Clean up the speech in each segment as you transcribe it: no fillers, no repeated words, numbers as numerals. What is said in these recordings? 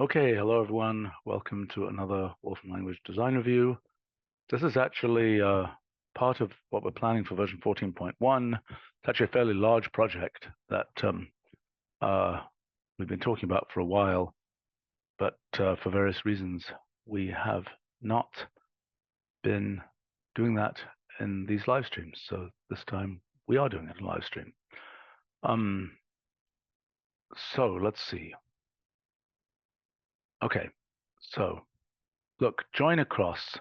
Okay, hello everyone. Welcome to another Wolfram language design review. This is actually part of what we're planning for version 14.1. It's actually a fairly large project that we've been talking about for a while, but for various reasons, we have not been doing that in these live streams. So this time we are doing it in live stream. So let's see. Okay, so look, join across.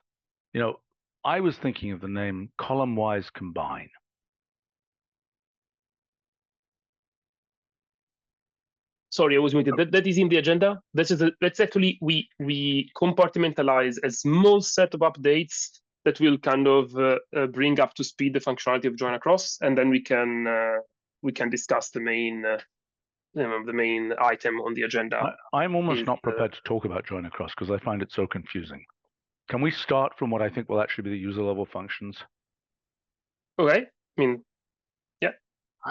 I was thinking of the name column-wise combine. Sorry, I was muted. That is in the agenda. That's actually we compartmentalize a small set of updates that will kind of bring up to speed the functionality of join across, and then we can discuss the main item on the agenda. I'm almost not prepared to talk about join across because I find it so confusing. Can we start from what I think will actually be the user level functions? Okay. I mean, yeah.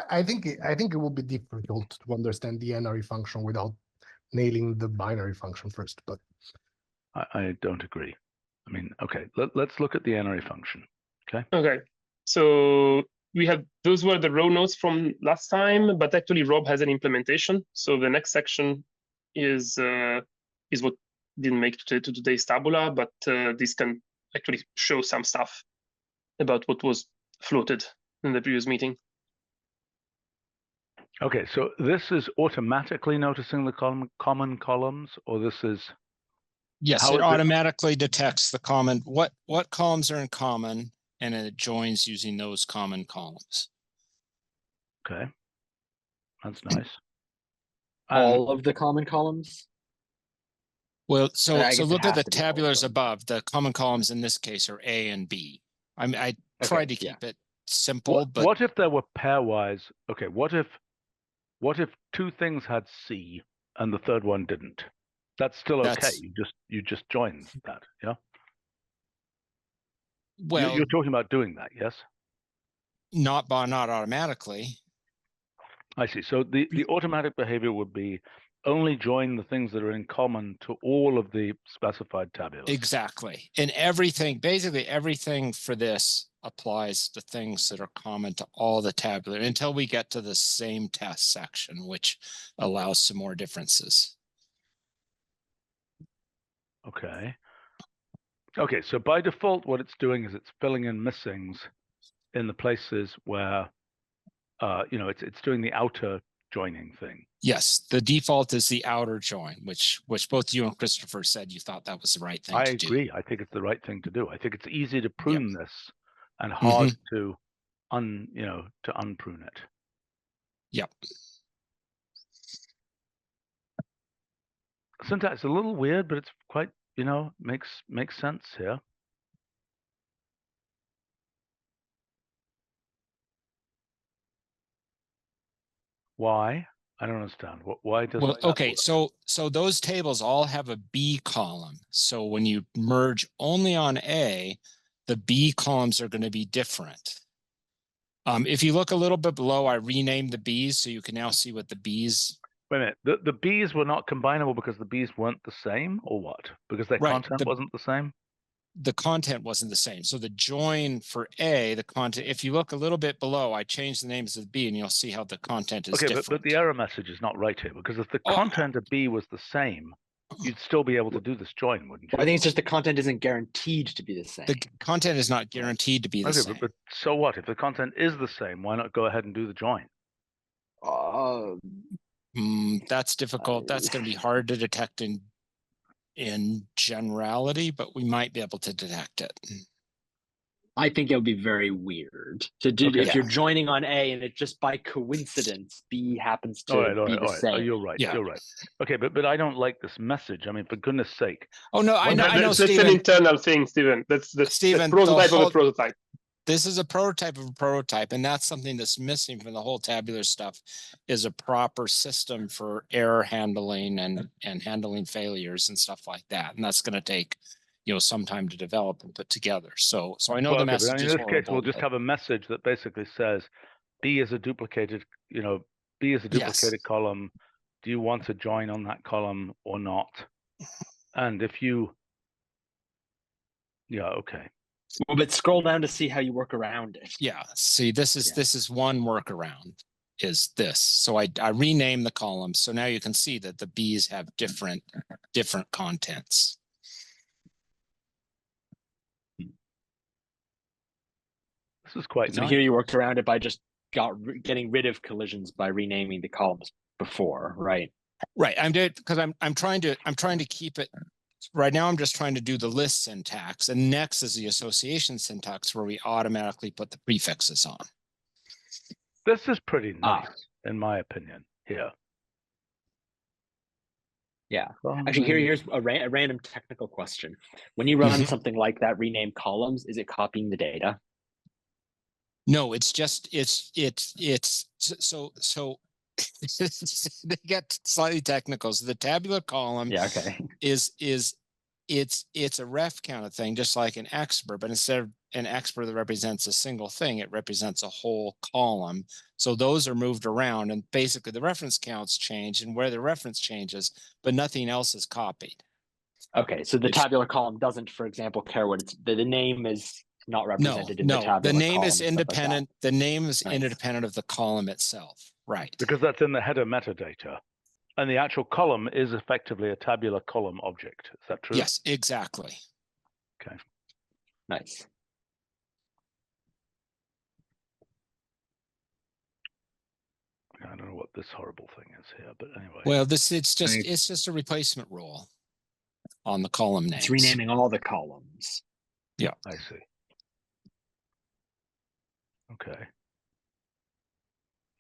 I think it will be difficult to understand the n-ary function without nailing the binary function first. But I don't agree. I mean, okay, let's look at the n-ary function. Okay. Okay. So those were the row notes from last time, but actually Rob has an implementation. So the next section is what didn't make to today's Tabular, but this can actually show some stuff about what was floated in the previous meeting. Okay, so this is automatically noticing the common columns, or this is? Yes, it automatically detects the common, what columns are in common, and it joins using those common columns. Okay, that's nice. All of the common columns? Well, so look at the tabulars above. The common columns in this case are A and B. I tried to keep it simple, but what if there were pairwise? Okay, what if two things had C and the third one didn't? That's still okay. You just join that, yeah? Well, you're talking about doing that, yes? Not automatically. I see. So the automatic behavior would be only join the things that are in common to all of the specified tabulars. Exactly. And basically everything for this applies to things that are common to all the tabular until we get to the same test section, which allows some more differences. Okay. Okay, so by default, what it's doing is it's filling in missings in the places where, it's doing the outer joining thing. Yes, the default is the outer join, which both you and Christopher said you thought that was the right thing to do. I agree. I think it's the right thing to do. I think it's easy to prune this and hard to unprune it. Yep. Syntax is a little weird, but it's quite, makes sense here. Why? I don't understand. Why does well, okay, so those tables all have a B column. So when you merge only on A, the B columns are going to be different. If you look a little bit below, I renamed the B's so you can now see what the B's. Wait a minute. The B's were not combinable because the B's weren't the same, or what? Because their content wasn't the same? The content wasn't the same. So the join for A, the content, if you look a little bit below, I changed the names of the B and you'll see how the content is different. But the error message is not right here, because if the content of B was the same, you'd still be able to do this join, wouldn't you? I think it's just the content isn't guaranteed to be the same. The content is not guaranteed to be the same. But so what? If the content is the same, why not go ahead and do the join? That's difficult. That's going to be hard to detect in generality, but we might be able to detect it. I think it would be very weird to do if you're joining on A and it just by coincidence B happens to be the same. Oh, you're right. Yeah. You're right. Okay, but I don't like this message. I mean, for goodness sake. Oh no, I know, that's Stephen. An internal thing, Stephen. That's the prototype of a prototype. This is a prototype of a prototype, and that's something that's missing from the whole tabular stuff is a proper system for error handling and handling failures and stuff like that. And that's going to take, some time to develop and put together. So I know the message is horrible. In this case, we'll just have a message that basically says B is a duplicated, B is a duplicated column. Do you want to join on that column or not? And if you, yeah, okay. Well, but scroll down to see how you work around it. Yeah. See, this is one workaround is this. So I rename the columns. So now you can see that the B's have different contents. This is quite So nice. here you worked around it by just getting rid of collisions by renaming the columns before, right? Right. I'm doing because I'm trying to keep it. Right now, I'm just trying to do the list syntax, and next is the association syntax where we automatically put the prefixes on. This is pretty nice, in my opinion. Here. Yeah. Actually, here's a random technical question. When you run something like that, rename columns, is it copying the data? No, it's just so they get slightly technical. So the tabular column is it's a ref kind of thing, just like an expert, but instead of an expert that represents a single thing, it represents a whole column. So those are moved around, and basically the reference counts change and where the reference changes, but nothing else is copied. Okay, so the tabular column doesn't, for example, care what it's the name is not represented in the tabular column. The name is independent. Like the name is independent of the column itself. Right. Because that's in the header metadata. And the actual column is effectively a tabular column object. Is that true? Yes, exactly. Okay. Nice. I don't know what this horrible thing is here, but anyway. Well, it's just a replacement rule on the column names. It's renaming all the columns. Yeah. I see. Okay.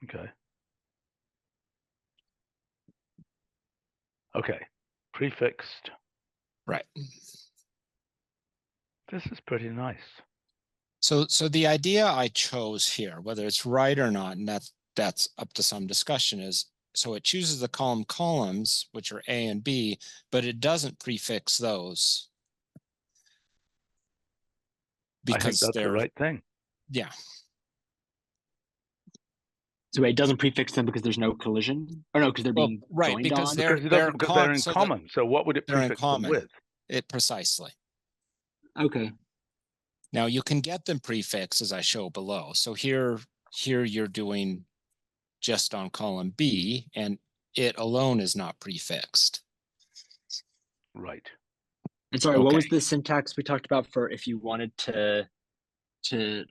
Okay. Okay. Prefixed. Right. This is pretty nice. So the idea I chose here, whether it's right or not, and that's up to some discussion, is so it chooses the columns, which are A and B, but it doesn't prefix those. Because I think that's the right thing. Yeah. So it doesn't prefix them because there's no collision? Or no, because they're being joined because on? Because they're in common. So what would it prefix them with? Precisely. Okay. Now you can get them prefixed as I show below. So here you're doing just on column B, and it alone is not prefixed. Right. And sorry, what was the syntax we talked about for if you wanted to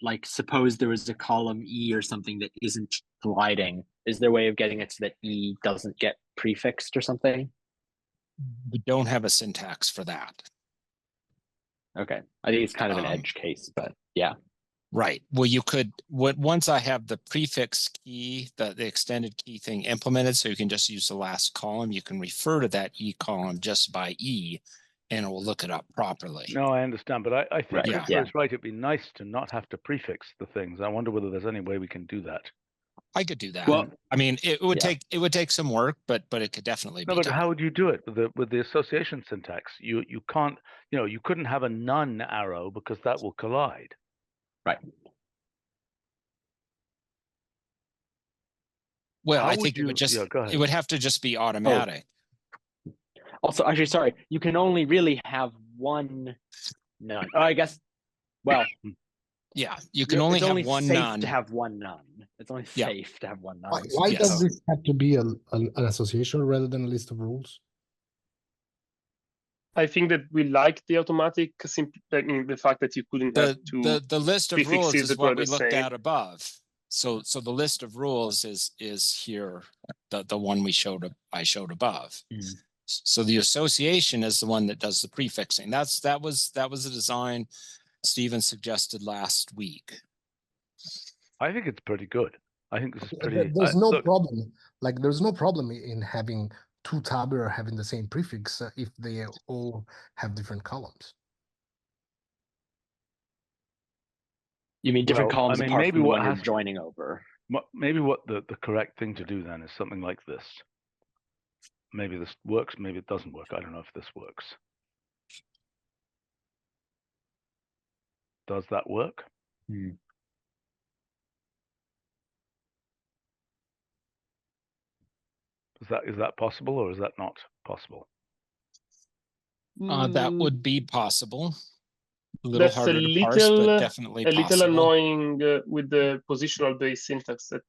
like suppose there was a column E or something that isn't gliding? Is there a way of getting it so that E doesn't get prefixed or something? We don't have a syntax for that. Okay. I think it's kind of an edge case, but yeah. Right. Well, you could, once I have the prefix key, the extended key thing implemented, so you can just use the last column, you can refer to that E column just by E, and it will look it up properly. No, I understand, but I think it's right. It'd be nice to not have to prefix the things. I wonder whether there's any way we can do that. I could do that. Well, I mean, it would take some work, but it could definitely be done. How would you do it with the association syntax? You can't, you couldn't have a none arrow because that will collide. Right. Well, I think it would just it would have to just be automatic. Also, actually, sorry, you can only really have one none. Oh, I guess. Well. Yeah, you can only have one none. To have one none. It's only safe to have one none. Why does this have to be an association rather than a list of rules? I think that we like the automatic, the fact that you couldn't have two. The list of rules is what we looked at above. So the list of rules is here, the one I showed above. Mm. So the association is the one that does the prefixing. That was the design Stephen suggested last week. I think it's pretty good. I think this is pretty. There's no problem. Like there's no problem in having two tabular having the same prefix if they all have different columns. You mean different columns apart from the one you're joining over? Maybe what the correct thing to do then is something like this. Maybe this works, maybe it doesn't work. I don't know if this works. Does that work? Hmm. Is that possible or is that not possible? That would be possible. A little That's harder to parse, but definitely a little possible. annoying with the positional based syntax that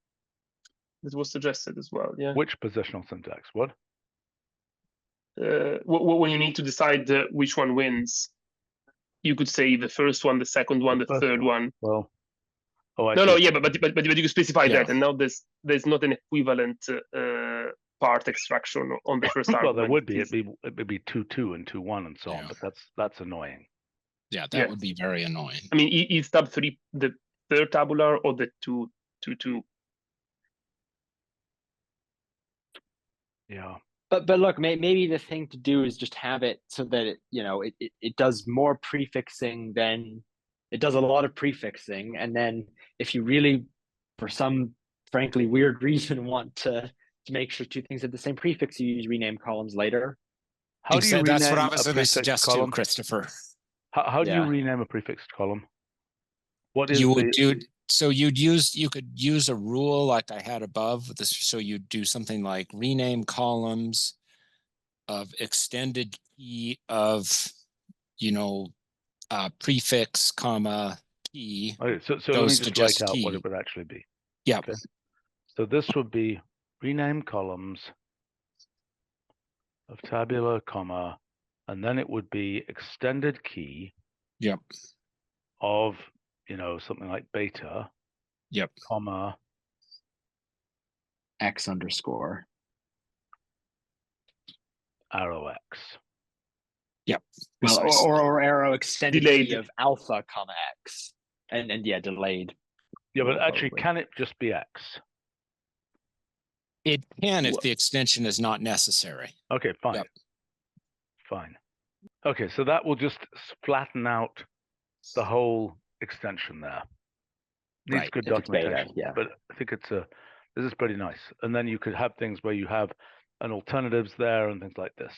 was suggested as well. Yeah. Which positional syntax? What? When you need to decide which one wins, you could say the first one, the second one, the first third one. Well, oh, I No, see. no, yeah, but you can specify Yeah. that, and now there's not an equivalent part extraction on the first Well, argument. there would be. It would be 2-2 and 2-1 and so on, Yeah. but that's annoying. Yeah, that Yeah. would be very annoying. I mean, is tab 3 the third tabular or the 2-2-2? Yeah. But look, maybe the thing to do is just have it so that it does more prefixing than it does a lot of prefixing, and then if you really, for some frankly weird reason, want to make sure two things have the same prefix, you use rename columns later. How do you rename That's what I was a going to prefixed suggest column? too, Christopher. How do you Yeah. rename a prefixed column? What is You would do so. You could use a rule like I had above. So you'd do something like rename columns of extended key of, prefix, comma, key. Okay, so let me goes to just write just out key. what it would actually be. Yeah. Okay. So this would be rename columns of tabular, comma, and then it would be extended key Yep. of, something like beta, Yep. comma, X underscore. arrow X. Yep. Well, Precisely. or arrow extended Delayed. key of alpha, comma X. And yeah, delayed. Yeah, but actually, Probably. can it just be X? It can if the extension is not necessary. Okay, fine. Yep. Fine. Okay, so that will just flatten out the whole extension there. Needs Right, good if it's beta, documentation, yeah. but I think this is pretty nice. And then you could have things where you have an alternatives there and things like this.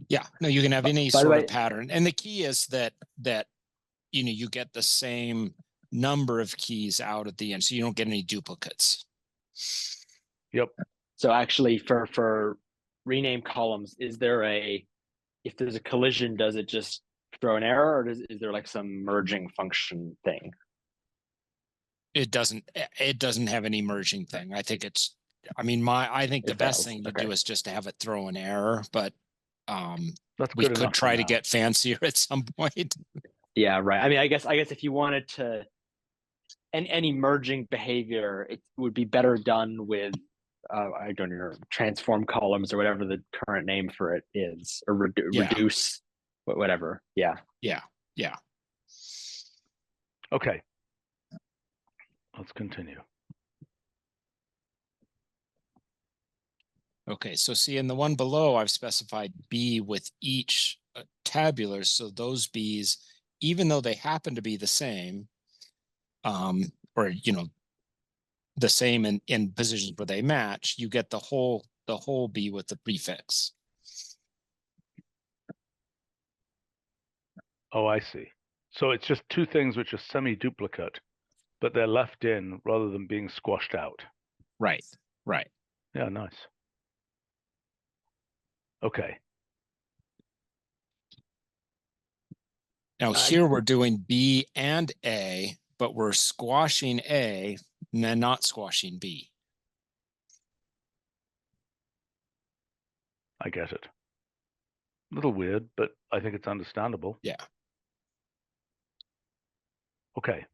Yeah. No, you can have any By the sort way- of pattern. And the key is that you get the same number of keys out at the end, so you don't get any duplicates. Yep. So actually for rename columns, if there's a collision, does it just throw an error, or is there like some merging function thing? It doesn't have any merging thing. I think I think the It best fails. thing to Okay. do is just to have it throw an error, but That's we good could enough try for to now. get fancier at some point. Yeah, right. I mean, I guess if you wanted to, any merging behavior, it would be better done with I don't know, transform columns or whatever the current name for it is, or Yeah. reduce, whatever. Yeah. Yeah. Okay. Let's continue. Okay, so see in the one below, I've specified B with each tabular. So those Bs, even though they happen to be the same, or the same in positions where they match, you get the whole B with the prefix. Oh, I see. So it's just two things which are semi-duplicate, but they're left in rather than being squashed out. Right. Yeah, nice. Okay. Now here we're doing B and A, but we're squashing A and then not squashing B. I get it. A little weird, but I think it's understandable. Yeah. Okay.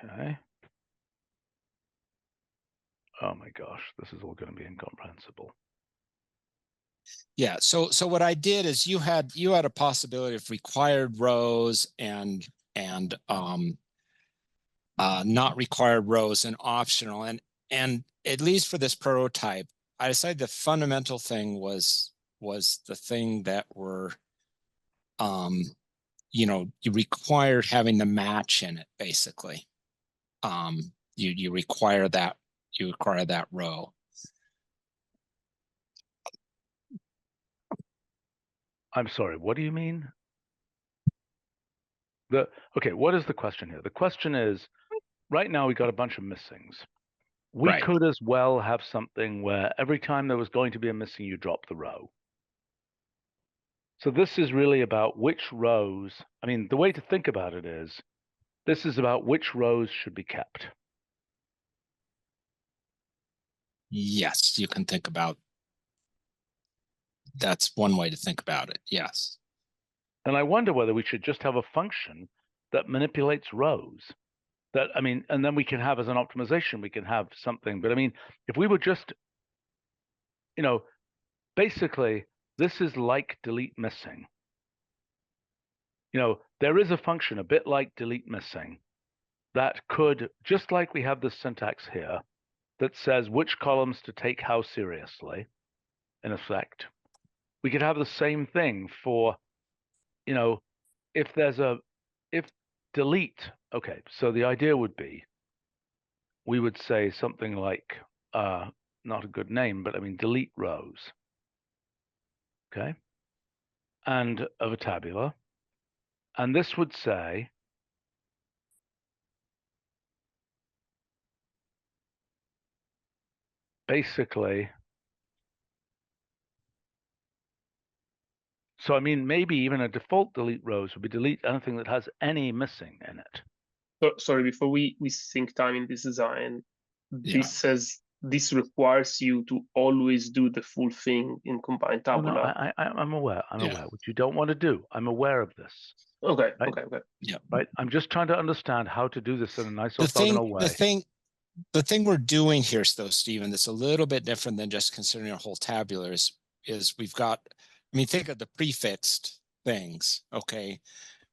Okay. Oh my gosh, this is all going to be incomprehensible. Yeah. So what I did is you had a possibility of required rows and not required rows and optional, and at least for this prototype, I decided the fundamental thing was the thing that were you required having the match in it, basically. You require that row. I'm sorry, what do you mean? Okay, what is the question here? The question is, right now we got a bunch of missings. We Right. could as well have something where every time there was going to be a missing, you drop the row. So this is really about which rows. I mean, the way to think about it is, this is about which rows should be kept. Yes, you can think about. That's one way to think about it. Yes. And I wonder whether we should just have a function that manipulates rows. That, I mean, and then we can have as an optimization, we can have something. But I mean, if we were just, you know, basically, this is like delete missing. You know, there is a function a bit like delete missing that could, just like we have this syntax here, that says which columns to take how seriously, in effect. We could have the same thing for, you know, if delete, okay, so the idea would be, we would say something like, not a good name, but I mean, delete rows, okay, and of a tabular. And this would say, basically, so I mean, maybe even a default delete rows would be delete anything that has any missing in it. So, sorry, before we sync time in this design, this says this requires you to always do the full thing in combined Oh, tabular. no, I'm aware. I'm aware, which you don't want to do. I'm aware of this. Okay, Right? okay. Yeah. Right. I'm just trying to understand how to do this in a nice The orthogonal way. the thing we're doing here, though, Stephen, that's a little bit different than just considering a whole tabular is we've got, I mean, think of the prefixed things. Okay.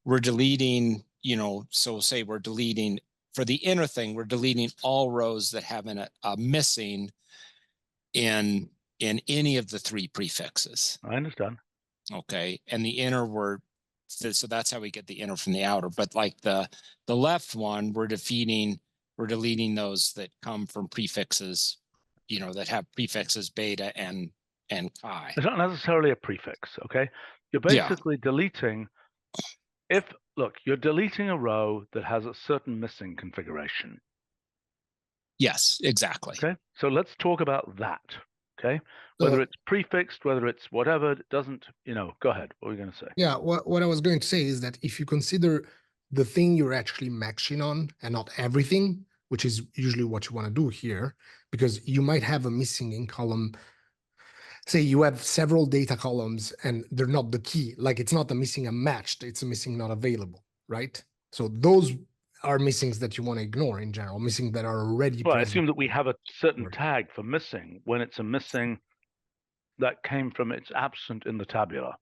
We're deleting, you know, so say we're deleting for the inner thing, we're deleting all rows that have a missing in any of the three prefixes. I understand. Okay. And the inner so that's how we get the inner from the outer. But like the left one, we're deleting those that come from prefixes, you know, that have prefixes beta and chi. It's not necessarily a prefix, okay? You're basically deleting, look, you're deleting a row that has a certain missing configuration. Yes, exactly. Okay, so let's talk about that, okay? Whether it's prefixed, whether it's whatever, it doesn't, you know, go ahead. What were you going to say? Yeah, what I was going to say is that if you consider the thing you're actually matching on and not everything, which is usually what you want to do here, because you might have a missing in column. Say you have several data columns and they're not the key, like it's not a missing and matched, it's a missing not available, right? So those are missings that you want to ignore in general, missing that are already Well, I present. assume that we have a certain tag for missing when it's a missing that came from it's absent in the tabular.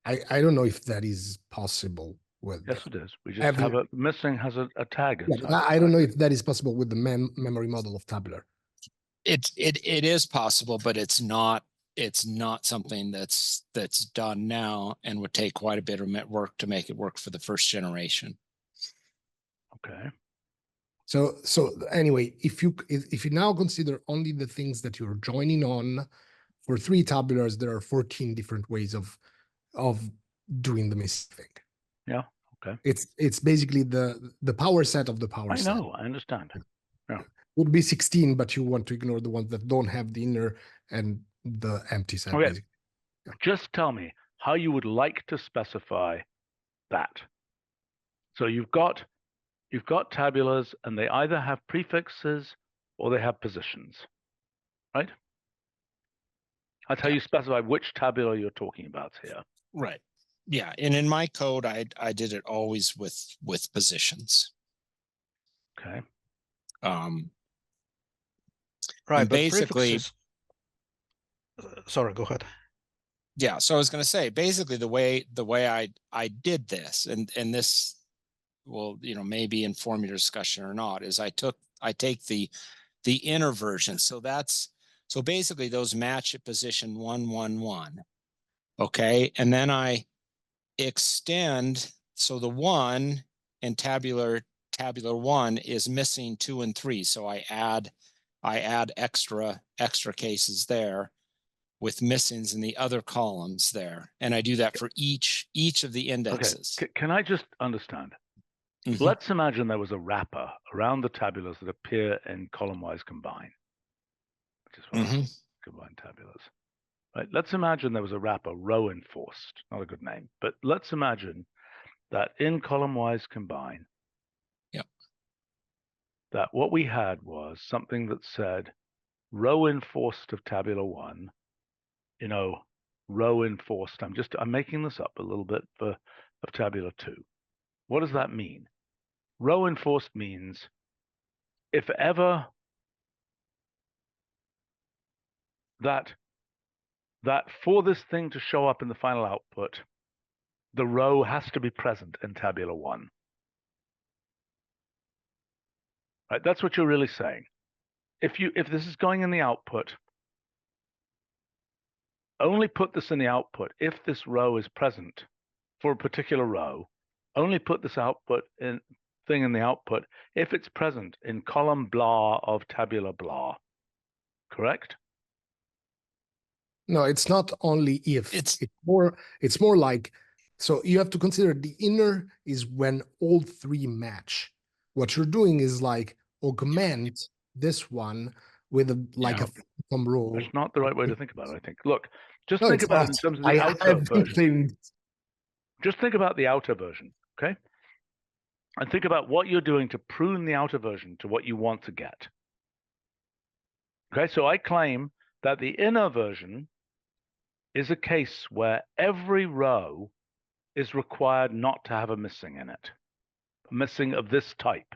I don't know if that is possible with. Yes, it is. We just have a missing has a tag inside. Yeah, I don't know if that is possible with the memory model of Tabular. It is possible, but it's not something that's done now and would take quite a bit of work to make it work for the first generation. Okay. So anyway, if you now consider only the things that you're joining on, for 3 tabulars, there are 14 different ways of doing the missing thing. Yeah. Okay. It's basically the power set of the power set. I know. I understand. Yeah. Would be 16, but you want to ignore the ones that don't have the inner and the empty set. Okay. Basically. Yeah. Just tell me how you would like to specify that. So you've got tabulars and they either have prefixes or they have positions, right? That's how you specify which tabular you're talking about here. Right. Yeah. And in my code, I did it always with positions. Okay. Right. But basically, sorry, go ahead. Yeah. So I was going to say, basically the way I did this, and this will, you know, maybe inform your discussion or not, is I take the inner version. So basically those match at position 1, 1, 1. Okay. And then I extend. So the 1 in tabular 1 is missing 2 and 3. So I add extra cases there. with missings in the other columns there. And I do that for each of the indexes. Okay. Can I just understand? Mhm. Let's imagine there was a wrapper around the tabulars that appear in column-wise combine, which is what I combine tabulars. Right? Let's imagine there was a wrapper, row enforced, not a good name, but let's imagine that in column-wise combine, that what we had was something that said row enforced of tabular 1, row enforced. I'm making this up a little bit of tabular 2. What does that mean? Row enforced means if ever that for this thing to show up in the final output, the row has to be present in tabular 1. Right? That's what you're really saying. If this is going in the output, only put this in the output if this row is present for a particular row. Only put this thing in the output if it's present in column blah of tabular blah. Correct? No, it's not only if. It's more like, so you have to consider the inner is when all three match. What you're doing is like augment this one with a from row. That's not the right way to think about it, I think. Look, just No, think it's about not. it in terms of the outer version. Just think about the outer version, okay? And think about what you're doing to prune the outer version to what you want to get. Okay, so I claim that the inner version is a case where every row is required not to have a missing in it. A missing of this type,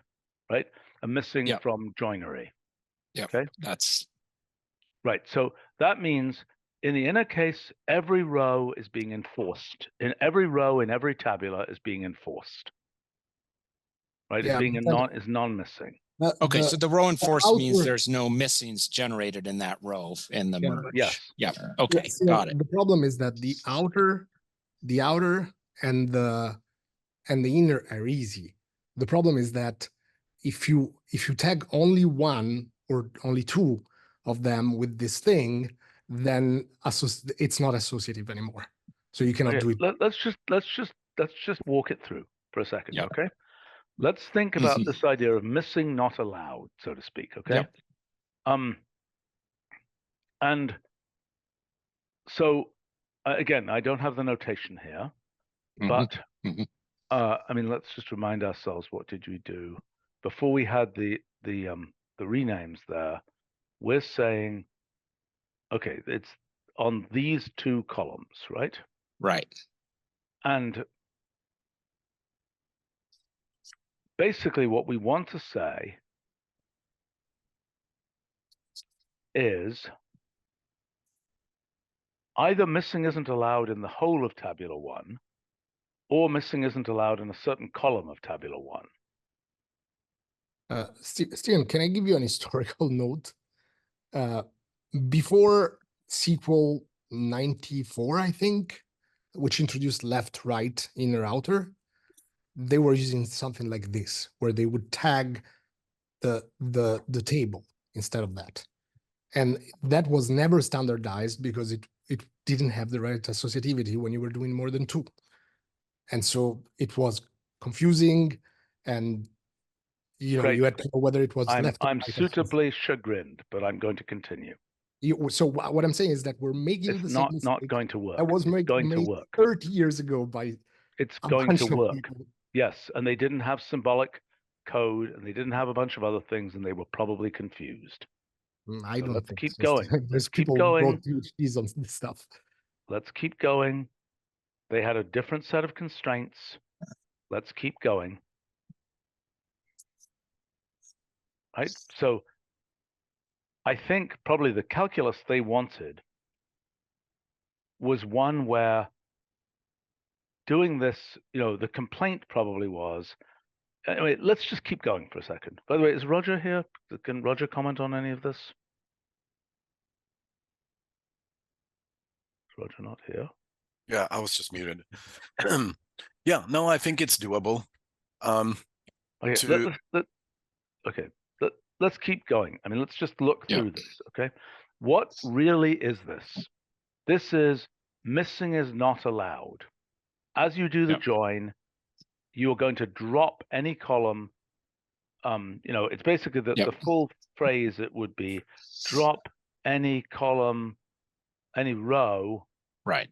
right? A missing from joinery. Yeah, okay? That's right. So that means in the inner case, every row is being enforced. In every row in every tabula is being enforced. Right? Yeah, is non-missing. okay. So the row enforced means there's no missings generated in that row in the merge. Yes. Yeah. Okay. So got it. The problem is that the outer and the inner are easy. The problem is that if you tag only one or only two of them with this thing, then it's not associative anymore. So you cannot do it. Let's just walk it through for a second, okay? Let's think about this idea of missing not allowed, so to speak, okay? And so again, I don't have the notation here, but I mean, let's just remind ourselves, what did we do before we had the renames there? We're saying, okay, it's on these two columns, right? Right. And basically what we want to say is either missing isn't allowed in the whole of tabular 1, or missing isn't allowed in a certain column of tabular 1. Steven, can I give you an historical note? Before SQL 94, I think, which introduced left, right, inner, outer, they were using something like this, where they would tag the table instead of that. And that was never standardized because it didn't have the right associativity when you were doing more than two. And so it was confusing, and you had to know whether it was left. I'm suitably chagrined, but I'm going to continue. So what I'm saying is that we're making the same mistake. Not going to work. That was made 30 years ago by it's going to work. Yes, and they didn't have symbolic code, and they didn't have a bunch of other things, and they were probably confused. I don't let's think keep going. There's people who wrote PhDs on this stuff. Let's keep going. They had a different set of constraints. Let's keep going. Right? So I think probably the calculus they wanted was one where doing this, the complaint probably was, anyway, let's just keep going for a second. By the way, is Roger here? Can Roger comment on any of this? Is Roger not here? Yeah, I was just muted. Yeah, no, I think it's doable. Let's keep going. I mean, let's just look through this, okay? What really is this? This is missing is not allowed. As you do the join, you are going to drop any column. It's basically the full phrase. It would be drop any column, any row, Right.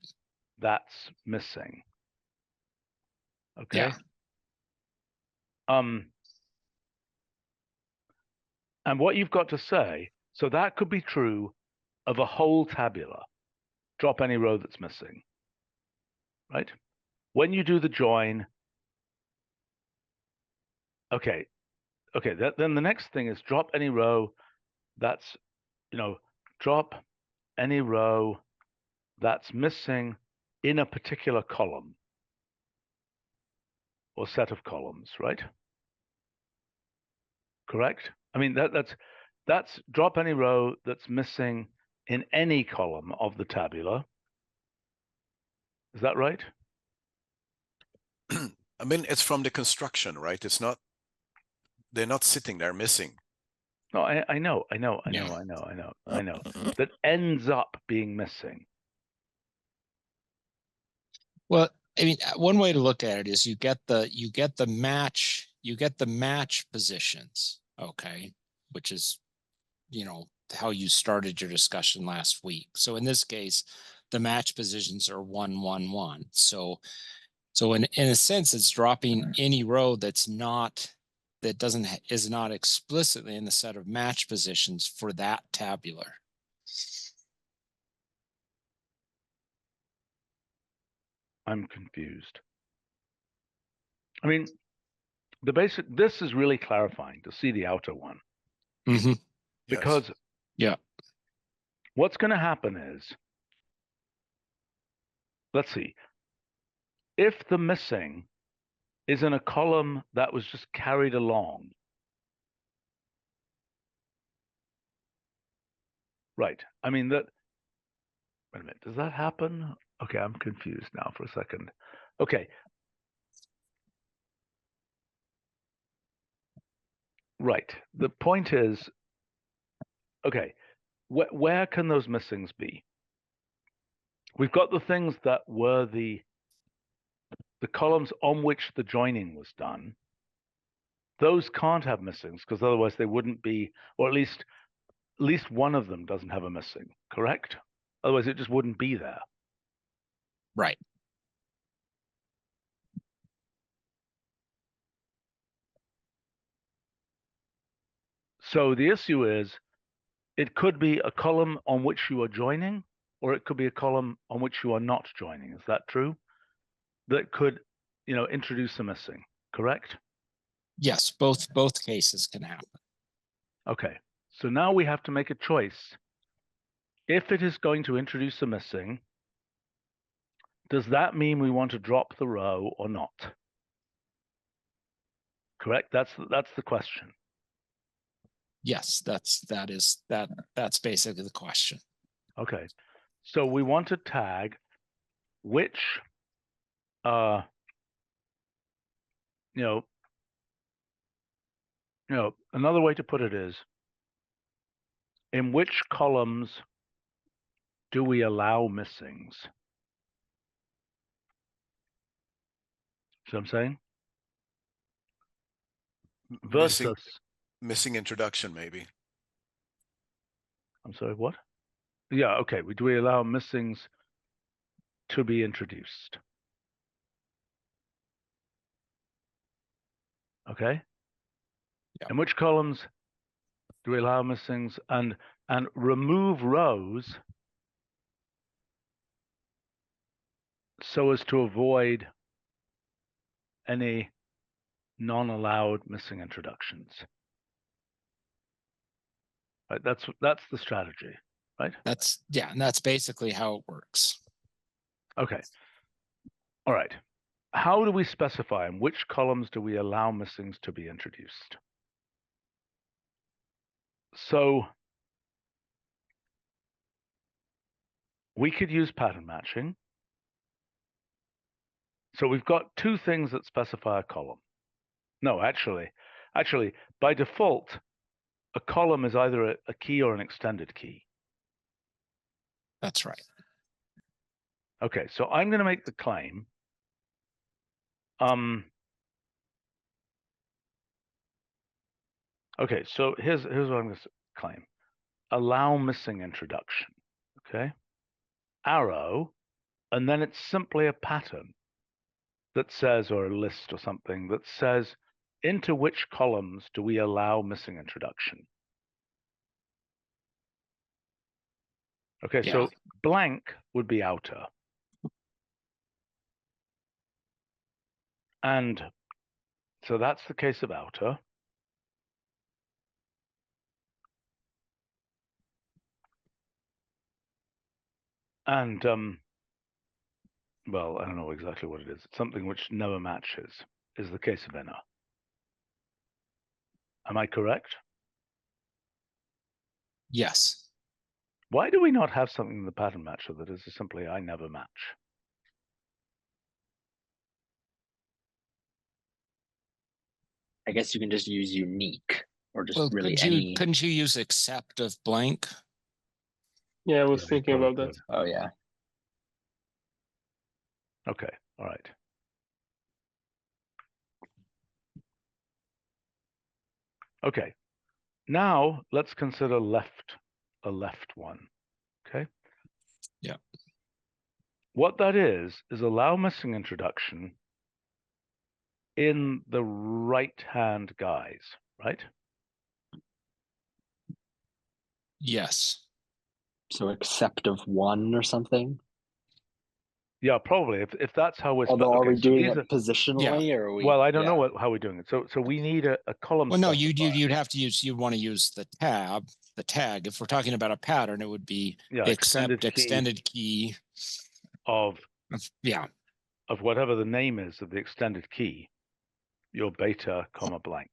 that's missing. Okay. Yeah. And what you've got to say, so that could be true of a whole tabular. Drop any row that's missing. Right? When you do the join, okay, then the next thing is drop any row that's, drop any row that's missing in a particular column or set of columns, right? Correct? I mean, that's drop any row that's missing in any column of the tabular. Is that right? I mean, it's from the construction, right? It's not, they're not sitting there missing. No, I know. That ends up being missing. Well, I mean, one way to look at it is you get the match positions, okay, which is, how you started your discussion last week. So in this case, the match positions are 1, 1, 1. So in a sense, it's dropping any row is not explicitly in the set of match positions for that tabular. I'm confused. I mean, this is really clarifying to see the outer one. Mm-hmm. Because what's going to happen is, let's see, if the missing is in a column that was just carried along, right? I mean, wait a minute, does that happen? Okay, I'm confused now for a second. Okay. Right. The point is, okay, where can those missings be? We've got the things that were the columns on which the joining was done. Those can't have missings because otherwise they wouldn't be, or at least one of them doesn't have a missing, correct? Otherwise it just wouldn't be there. Right. So the issue is, it could be a column on which you are joining, or it could be a column on which you are not joining. Is that true? That could, introduce a missing, correct? Yes, both cases can happen. Okay, so now we have to make a choice. If it is going to introduce a missing, does that mean we want to drop the row or not? Correct? That's the question. Yes, that's basically the question. Okay, so we want to tag which, another way to put it is, in which columns do we allow missings? See what I'm saying? Versus, Missing introduction, maybe. I'm sorry, what? Yeah, okay. Do we allow missings to be introduced? Okay. In which columns do we allow missings and remove rows so as to avoid any non-allowed missing introductions? Right. That's the strategy, right? And that's basically how it works. Okay. All right. How do we specify in which columns do we allow missings to be introduced? So we could use pattern matching. So we've got two things that specify a column. No, actually, by default, a column is either a key or an extended key. That's right. Okay, so I'm going to make the claim. Okay, so here's what I'm going to claim. Allow missing introduction. Okay, arrow, and then it's simply a pattern that says, or a list or something that says, into which columns do we allow missing introduction? Okay, Yeah. so blank would be outer. And so that's the case of outer. And, well, I don't know exactly what it is. It's something which never matches is the case of inner. Am I correct? Yes. Why do we not have something in the pattern matcher that is simply I never match? I guess you can just use unique or just Well, really any. couldn't you use except of blank? Yeah, I was Yeah, you thinking probably about that. could. Oh yeah. Okay, all right. Okay, now let's consider a left one. Okay. Yeah. What that is allow missing introduction in the right-hand guise, right? Yes. So except of one or something. Yeah, probably. If that's how we're Although, are okay, we so doing these it are, positionally, or are we? well, I don't yeah. know how we're doing it. So we need a column. Well, no, specifier. you'd have to use, you'd want to use the tag. If we're talking about a pattern, it would be except extended key of yeah. of whatever the name is of the extended key, your beta comma blank.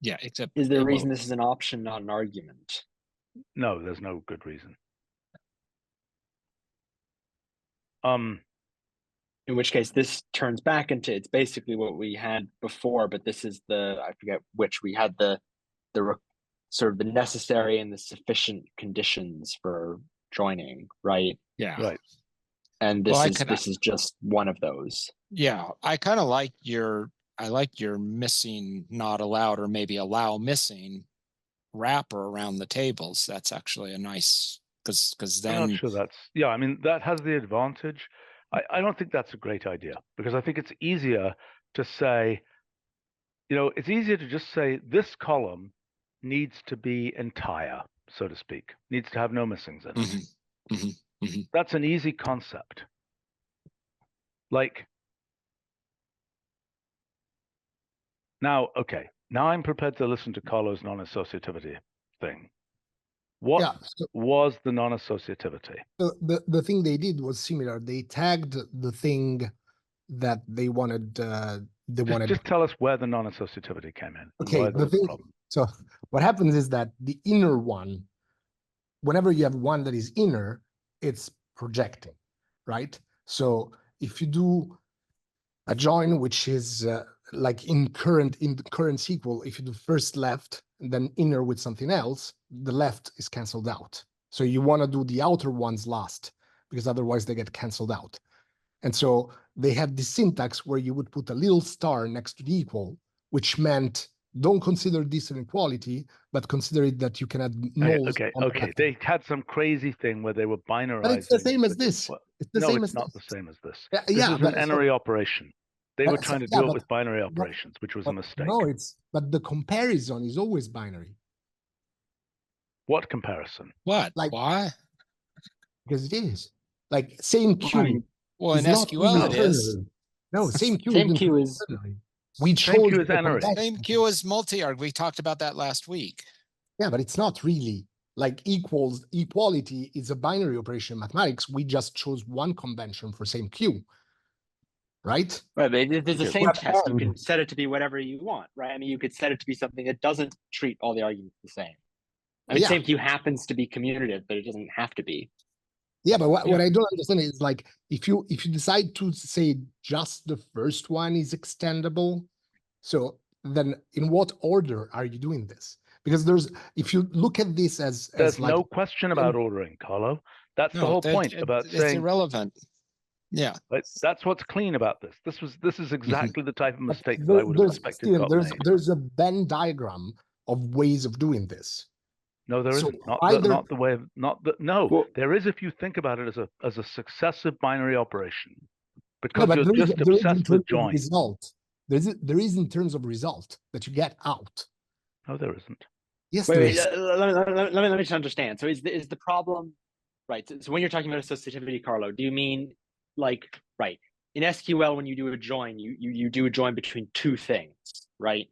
Yeah, except Is there a reason this is an option, not an argument? No, there's no good reason. In which case, this turns back into it's basically what we had before, but this is I forget which we had the sort of the necessary and the sufficient conditions for joining, right? Yeah. Right. And this is just one of those. Yeah, I kind of like your missing not allowed, or maybe allow missing wrapper around the tables. That's actually a nice, because then I'm not sure that's, yeah, I mean, that has the advantage. I don't think that's a great idea, because I think it's easier to say, it's easier to just say this column needs to be entire, so to speak, needs to have no missings in it. That's an easy concept. Like, now, okay, now I'm prepared to listen to Carlo's non-associativity thing. What was the non-associativity? The thing they did was similar. They tagged the thing that they wanted. Just tell us where the non-associativity came in. Okay, the thing. So what happens is that the inner one, whenever you have one that is inner, it's projecting, right? So if you do a join, which is like in the current SQL, if you do first left and then inner with something else, the left is canceled out. So you want to do the outer ones last, because otherwise they get canceled out. And so they had this syntax where you would put a little star next to the equal, which meant don't consider this an equality, but consider it that you can add nulls. Okay. They had some crazy thing where they were binarizing. But it's the same as this. It's the same as not the same as this. Yeah, this is an n-ary operation. They were trying to do it with binary but, operations, which was a mistake. No, but the comparison is always binary. What comparison? What? Like, why? Because it is. Like same queue. Well, in SQL it is. No, same queue. Same queue is. We chose queue is n-ary. Same queue is multi-arg. We talked about that last week. Yeah, but it's not really. Like equality is a binary operation in mathematics. We just chose one convention for same queue. Right? Right, but there's the same test. You can set it to be whatever you want, right? I mean, you could set it to be something that doesn't treat all the arguments the same. I mean, same queue happens to be commutative, but it doesn't have to be. Yeah, but what I don't understand is like if you decide to say just the first one is extendable, so then in what order are you doing this? because if you look at this as There's like no question about ordering, Carlo. That's the No, whole that- point about it's saying, irrelevant. Yeah. right, that's what's clean about this. This is exactly the type of but mistake that I would have expected Steven, got made. there's a Venn diagram of ways of doing this. No, there So isn't. Not either- the way of no. Well- There is if you think about it as a successive binary operation, No, because but you're there is just in obsessed with terms of join. result. There is in terms of result that you get out. No, there isn't. Yes, Wait, there wait, is. let me just understand. So is the problem right? So when you're talking about associativity, Carlo, do you mean like right in SQL when you do a join, you do a join between two things, right?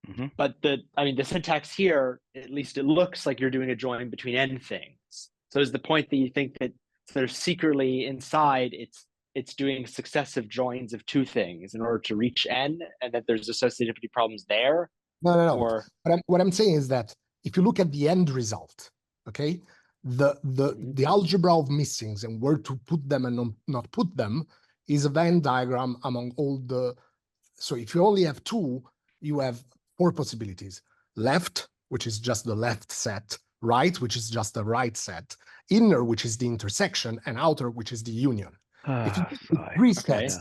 Mhm. But the syntax here, at least it looks like you're doing a join between n things. So is the point that you think that sort of secretly inside it's doing successive joins of two things in order to reach n, and that there's associativity problems there? No. Or What I'm saying is that if you look at the end result, okay, the algebra of missings and where to put them and not put them is a Venn diagram among all the. So if you only have two, you have four possibilities: left, which is just the left set; right, which is just the right set; inner, which is the intersection; and outer, which is the union. If you Sigh. three Okay. sets,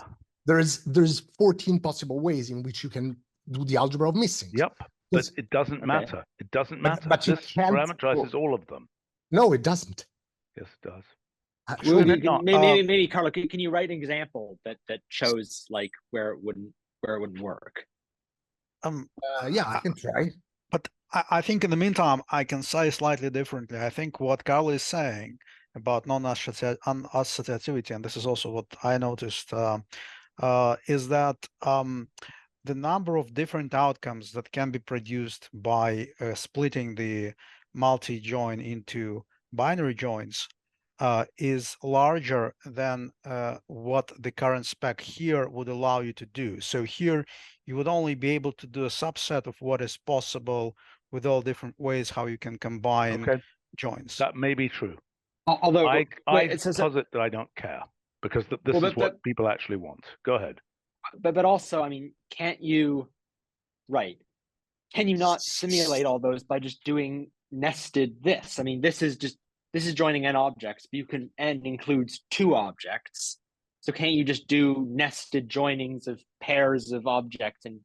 there's 14 possible ways in which you can do the algebra of missings. Yep, but Because- it doesn't Okay. matter. It doesn't matter. but you This can't- parameterizes all of them. No, it doesn't. Yes, it does. Show me. not? maybe Carlo, can you write an example that shows like where it wouldn't work? Yeah, I can try. But I think in the meantime, I can say slightly differently. I think what Carlo is saying about non-associativity, and this is also what I noticed, is that the number of different outcomes that can be produced by splitting the multi-join into binary joins is larger than what the current spec here would allow you to do. So here you would only be able to do a subset of what is possible with all different ways how you can combine Okay, joins. that may be true. Although I it says posit that I don't care because this Well, is what people actually want. Go ahead. but also, I mean, can't you, right? Can you not simulate all those by just doing nested this? I mean, this is joining n objects, but you can n includes two objects. So can't you just do nested joinings of pairs of objects and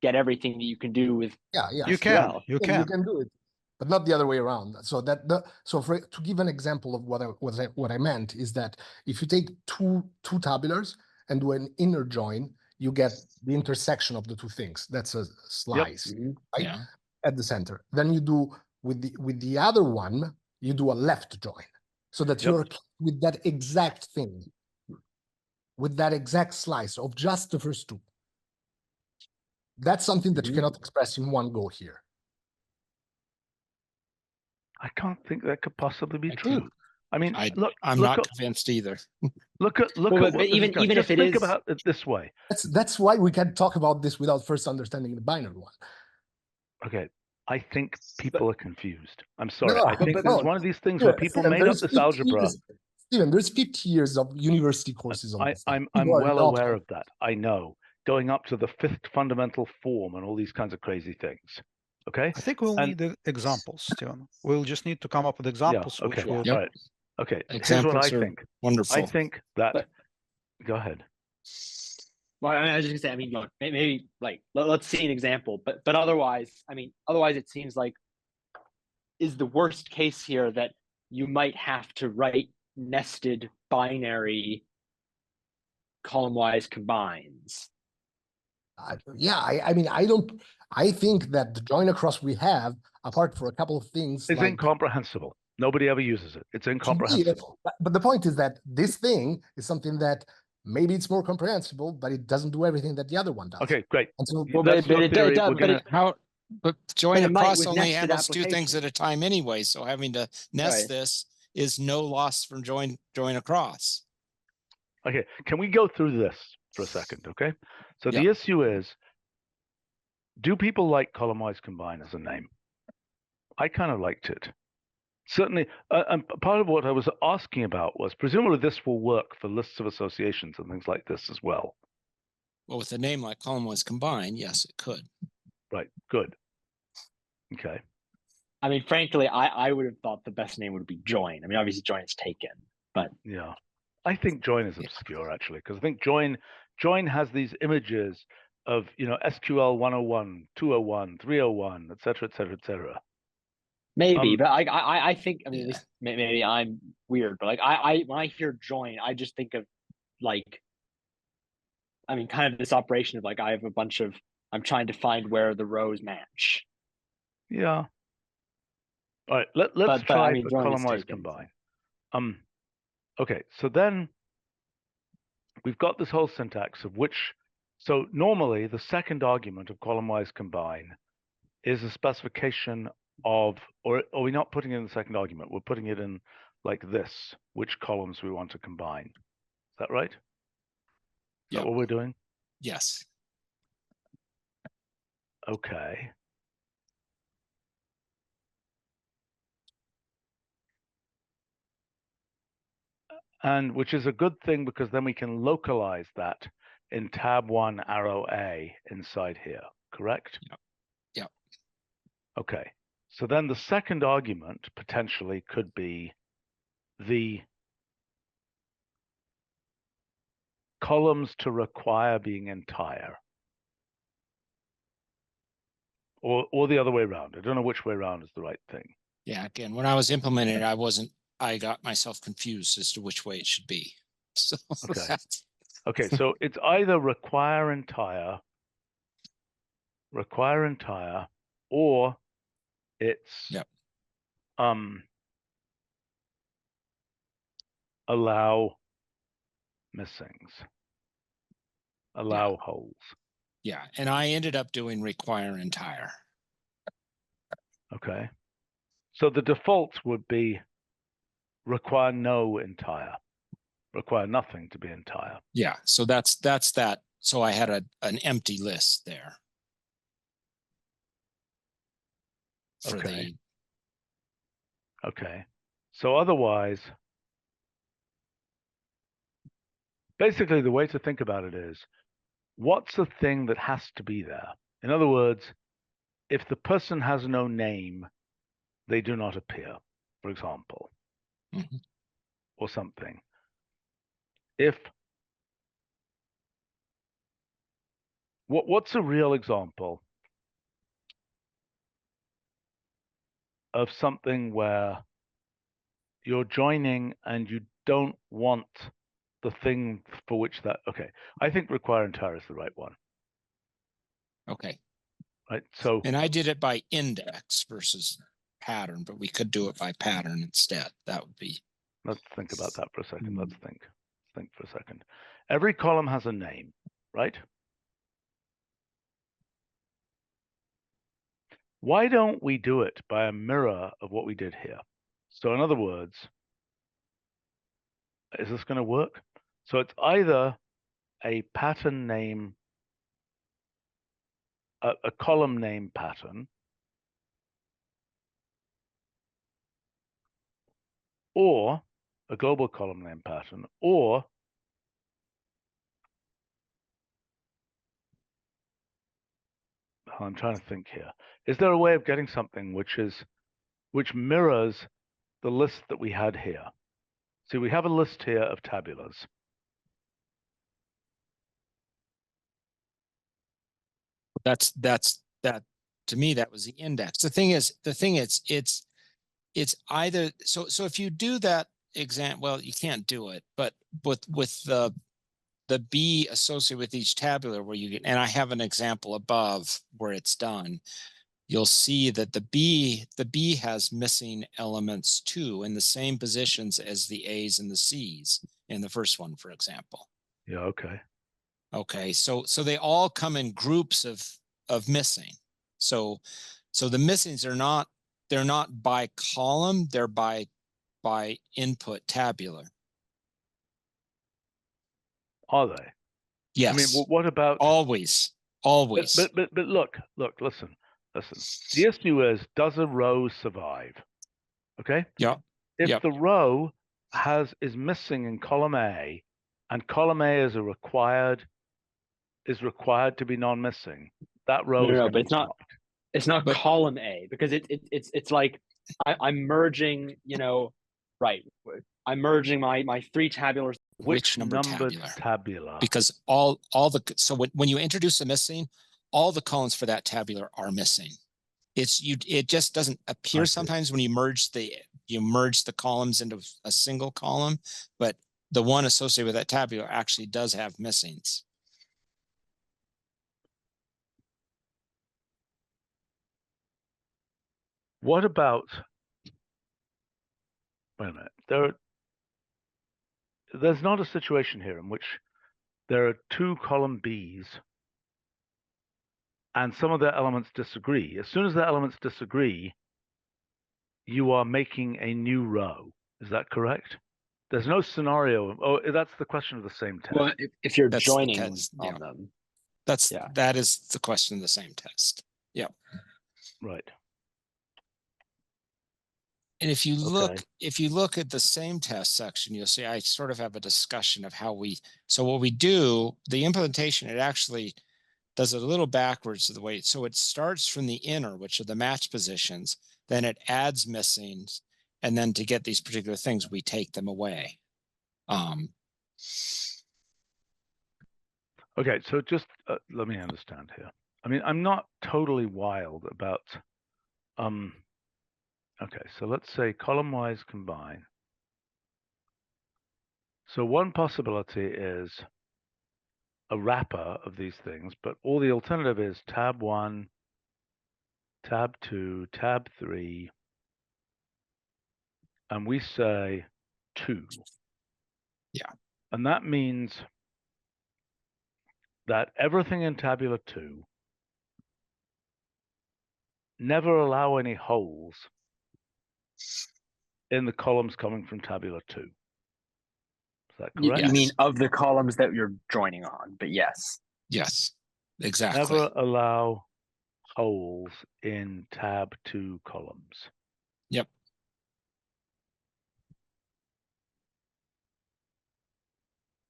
get everything that you can do with Yeah, You SQL. can, you You can. can do it, but not the other way around. So to give an example of what I meant is that if you take two tabulars and do an inner join, you get the intersection of the two things. That's a slice, right? Yeah. At the center. Then you do with the other one, you do a left join, so that you're with that exact thing, with that exact slice of just the first two. That's something that you cannot express in one go here. I can't think that could possibly be I true. do. I mean, I'm look not at convinced either. look at Well, what but this even is doing. if Just it think is- about it this way. That's why we can talk about this without first understanding the binary one. Okay, I think people are confused. I'm sorry. No, I think but this is no. one of these things where people Steven, made up there's this 50 algebra. years- Steven, there's 50 years of university courses on this. I'm People are well not- aware of that. I know. Going up to the fifth fundamental form and all these kinds of crazy things. Okay. I think we'll And- need the examples, Steven. We'll just need to come up with examples, which okay. will. All right. Okay. Here's Examples what I are think. wonderful. I think that. But- Go ahead. Well, I was just gonna say, I mean, look, maybe like let's see an example, but otherwise, it seems like is the worst case here that you might have to write nested binary column-wise combines. I think that the join across we have, apart for a couple of things, It's like incomprehensible. Nobody ever uses it. It's to me, incomprehensible. but the point is that this thing is something that maybe it's more comprehensible, but it doesn't do everything that the other one does. Okay, great. And so Well, That's but your it theory. does, We're but gonna- But join it might across with only nested handles two things application. at a time anyway. So having to nest Right. this is no loss from join across. Okay, can we go through this for a second? Okay. So Yeah. the issue is, do people like column-wise combine as a name? I kind of liked it. Certainly, and part of what I was asking about was presumably this will work for lists of associations and things like this as well. Well, with a name like column was combined, yes, it could. Right, good. Okay. I mean, frankly, I would have thought the best name would be join. I mean, obviously join is taken, but Yeah. I think join is obscure actually, because I think join has these images of, you know, SQL 101, 201, 301, et cetera, et cetera, et cetera. maybe. But I think, I mean, Yeah. at least maybe I'm weird, but like I when I hear join, I just think of like, I mean, kind of this operation of like I have a bunch of, I'm trying to find where the rows match. Yeah. All right, let's But I try mean, the join is column-wise taken. combine. Okay, so then we've got this whole syntax of which, so normally the second argument of column-wise combine is a specification of, or are we not putting it in the second argument? We're putting it in like this, which columns we want to combine. Is that right? Is Yeah. that what we're doing? Yes. Okay. And which is a good thing because then we can localize that in tab 1 arrow A inside here, correct? Yep. Yep. Okay. So then the second argument potentially could be the columns to require being entire. Or the other way around. I don't know which way around is the right thing. Yeah. Again, when I was implementing it, I got myself confused as to which way it should be. So Okay. Okay, so it's either require entire, or it's Yep. Allow missings, allow holes. Yeah. And I ended up doing require entire. Okay. So the default would be require no entire, require nothing to be entire. Yeah. So that's that. So I had an empty list there. For Okay. Okay. So otherwise, basically the way to think about it is, what's the thing that has to be there? In other words, if the person has no name, they do not appear, for example, or something. If what's a real example of something where you're joining and you don't want the thing for which that, okay, I think require entire is the right one. Okay. Right. So, and I did it by index versus pattern, but we could do it by pattern instead. That would be. Let's think about that for a second. Let's think for a second. Every column has a name, right? Why don't we do it by a mirror of what we did here? So in other words, is this going to work? So it's either a pattern name, a column name pattern, or a global column name pattern, or I'm trying to think here. Is there a way of getting something which mirrors the list that we had here? See, we have a list here of tabulars. That's that to me, that was the index. The thing is, it's either, so if you do that exam, well, you can't do it, but with the B associated with each tabular where you get, and I have an example above where it's done, you'll see that the B has missing elements too in the same positions as the A's and the C's in the first one, for example. Yeah, okay. Okay, so they all come in groups of missing. So the missings are not, they're not by column, they're by input tabular. Are they? Yes. I mean, what about always? But look, listen. The issue is, does a row survive? Okay. Yeah. If the row is missing in column A, and column A is required to be non-missing, that row is no, but it's not. stopped. It's not But- column A, because it's like I'm merging, right. I'm merging my three tabulars. Which number numbered tabular? tabular? Because so when you introduce a missing, all the columns for that tabular are missing. It just doesn't appear sometimes when you merge the columns into a single column, but the one associated with that tabular actually does have missings. What about, wait a minute, there's not a situation here in which there are two column Bs and some of their elements disagree. As soon as the elements disagree, you are making a new row. Is that correct? There's no scenario. Oh, that's the question of the same test. Well, if you're That's the joining test, on yeah. them. That is the question of the same test. Yeah. Right. And if you Okay. look at the same test section, you'll see I sort of have a discussion of how so what we do, the implementation, it actually does it a little backwards of the way. So it starts from the inner, which are the match positions, then it adds missings, and then to get these particular things, we take them away. Okay, so just let me understand here. I mean, I'm not totally wild about, okay, so let's say column-wise combine. So one possibility is a wrapper of these things, but all the alternative is tab 1, tab 2, tab 3, and we say 2. Yeah. And that means that everything in tabular 2 never allow any holes in the columns coming from tabular 2. Is that correct? You mean of the columns that you're joining on, but yes. Yes, exactly. Never allow holes in tab 2 columns. Yep.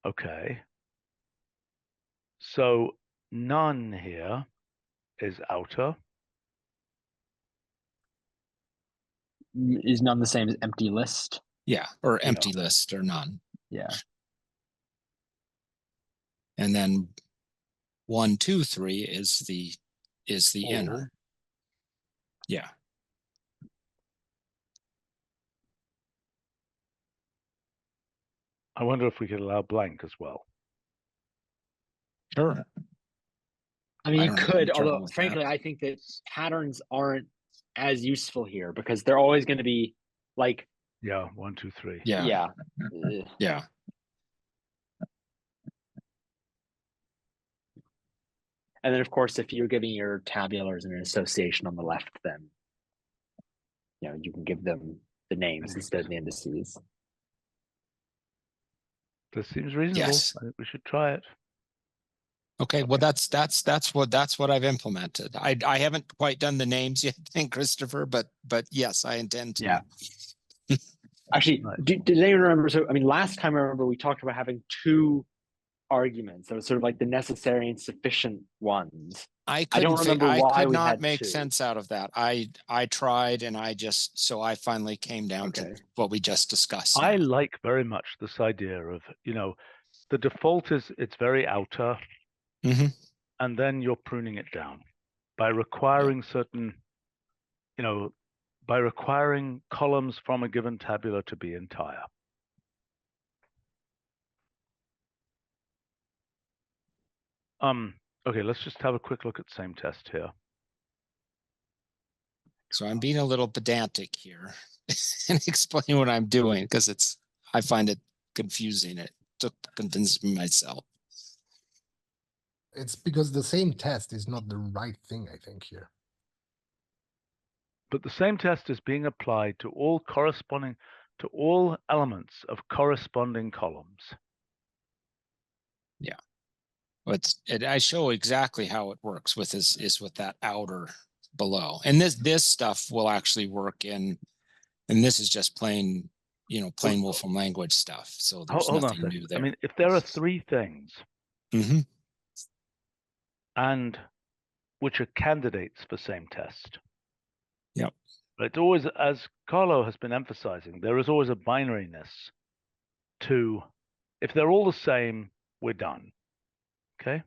Okay. So none here is outer. Is none the same as empty list? Yeah, or empty list or none. Yeah. And then 1, 2, 3 is the inner. Yeah. I wonder if we could allow blank as well. Sure. I mean, I you don't have could, any trouble although with that. frankly, I think that patterns aren't as useful here because they're always going to be like, Yeah, 1, 2, 3. Yeah. yeah. Yeah. And then, of course, if you're giving your tabulars an association on the left, then you can give them the names instead of the indices. This seems reasonable. Yes. I think we should try it. Okay. Well, that's what I've implemented. I haven't quite done the names yet, thank Christopher, but yes, I intend to. Yeah. Actually, Right. did anyone remember? So, I mean, last time I remember we talked about having two arguments. That was sort of like the necessary and sufficient ones. I don't remember why could we not had make two. sense out of that. I tried, and I finally came down to what we just discussed. I like very much this idea of, the default is it's very outer, and then you're pruning it down by requiring certain, by requiring columns from a given tabular to be entire. Okay, let's just have a quick look at same test here. So I'm being a little pedantic here and explaining what I'm doing because I find it confusing. It took to convince me myself. It's because the same test is not the right thing, I think, here. But the same test is being applied to all elements of corresponding columns. Yeah. I show exactly how it works with with that outer below. And this stuff will actually work and this is just plain Wolfram language stuff. So there's nothing new there. I mean, if there are 3 things, and which are candidates for same test. Yep. But it's always, as Carlo has been emphasizing, there is always a binariness to, if they're all the same, we're done. Okay?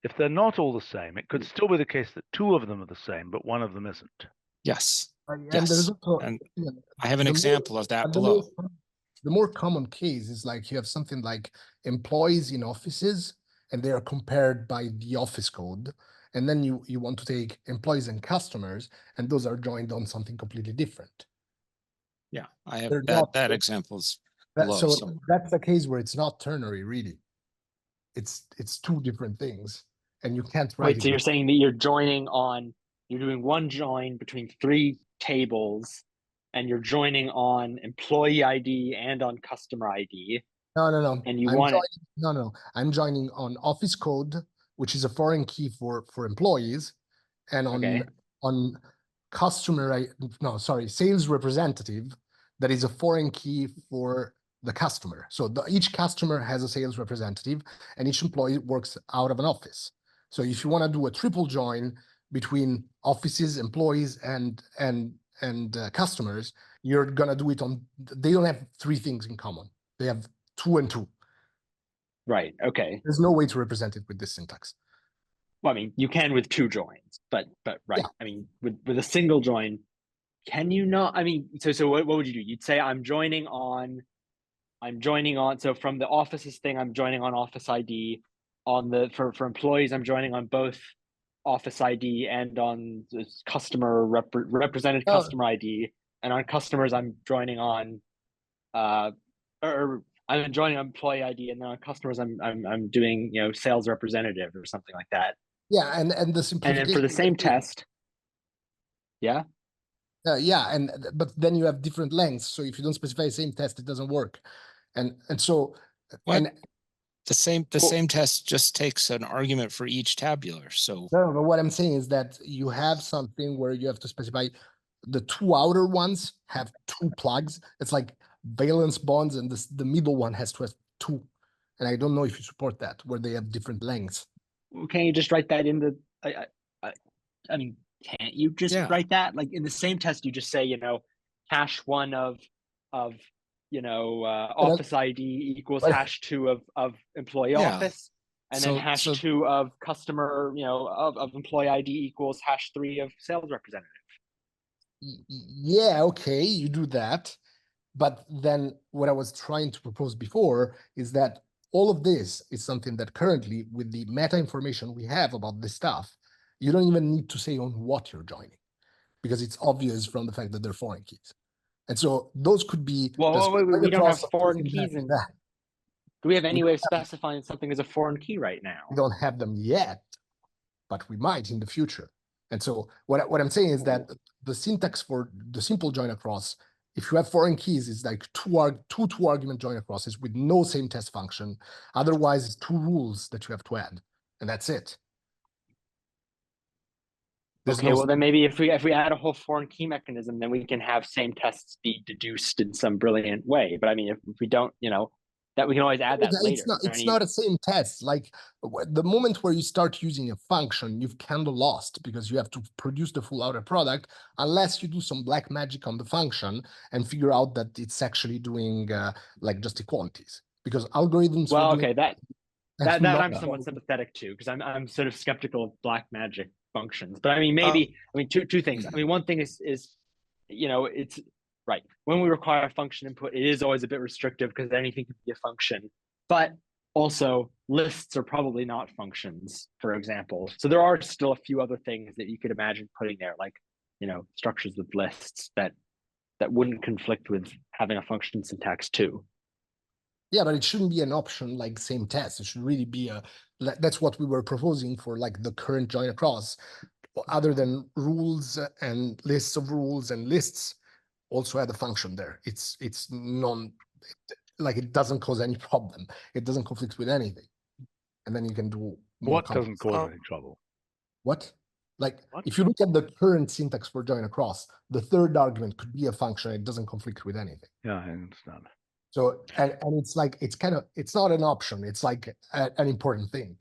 If they're not all the same, it could still be the case that two of them are the same, but one of them isn't. Yes. And Yes. there's also, And yeah, I have an the more- example of that and below. the more common case is like you have something like employees in offices, and they are compared by the office code. And then you want to take employees and customers, and those are joined on something completely different. Yeah, I have They're that not- that example's That, below. so So that's the case where it's not ternary, really. It's two different things, and you can't write Wait, so it. you're saying that you're doing one join between three tables, and you're joining on employee ID and on customer ID. No. And you I'm want it. joining, no. I'm joining on office code, which is a foreign key for employees, and Okay. on sales representative, that is a foreign key for the customer. So each customer has a sales representative, and each employee works out of an office. So if you want to do a triple join between offices, employees, and customers, you're gonna do it on. They don't have three things in common. They have 2 and 2. Right. Okay. There's no way to represent it with this syntax. Well, I mean, you can with two joins, but right. Yeah. I mean, with a single join, can you not? I mean, so what would you do? You'd say I'm joining on. So from the offices thing, I'm joining on office ID. On the for employees, I'm joining on both office ID and on the customer represented Oh. customer ID. And on customers, I'm joining on or I'm joining on employee ID, and then on customers, I'm doing sales representative or something like that. Yeah, and the And simplification. then for the same test, yeah. But then you have different lengths. So if you don't specify the same test, it doesn't work. And so What? and the same test just takes an argument for each tabular. So no, but what I'm saying is that you have something where you have to specify the two outer ones have two plugs. It's like valence bonds, and the middle one has to have two. And I don't know if you support that, where they have different lengths. Can you just write that in the? I mean, can't you just Yeah. write that like in the same test? You just say hash one of office ID equals but- hash two of employee Yeah. office, and So- then hash so- two of customer of employee ID equals hash three of sales representative. Yeah, okay, you do that. But then what I was trying to propose before is that all of this is something that currently, with the meta information we have about this stuff, you don't even need to say on what you're joining, because it's obvious from the fact that they're foreign keys. And so those could be. Well, wait, we don't have across foreign something keys like in. that. Do we have any way of specifying something as a foreign key right now? We don't have them yet, but we might in the future. And so what I'm saying is that the syntax for the simple join across, if you have foreign keys, is like two argument join acrosses with no same test function. Otherwise, it's two rules that you have to add, and that's it. There's Okay, no- well then maybe if we add a whole foreign key mechanism, then we can have same tests be deduced in some brilliant way. But I mean, if we don't, that we can always add that later. It's not a same test. Like the moment where you start using a function, you've kind of lost, because you have to produce the full outer product unless you do some black magic on the function and figure out that it's actually doing like just equalities. Because algorithms. Well, for doing okay, that not I'm somewhat sympathetic to, because I'm sort of skeptical of black magic functions. But I mean, maybe two things. I mean, one thing is it's right. When we require function input, it is always a bit restrictive because anything can be a function. But also, lists are probably not functions, for example. So there are still a few other things that you could imagine putting there, like structures with lists that wouldn't conflict with having a function syntax too. Yeah, but it shouldn't be an option like same test. It should really be that's what we were proposing for like the current join across. Other than rules and lists of rules and lists, also add a function there. It's like it doesn't cause any problem. It doesn't conflict with anything. And then you can do more What doesn't cause Oh. any trouble? What? Like What? if you look at the current syntax for join across, the third argument could be a function. It doesn't conflict with anything. Yeah, I understand. So and it's like it's not an option. It's like an important thing.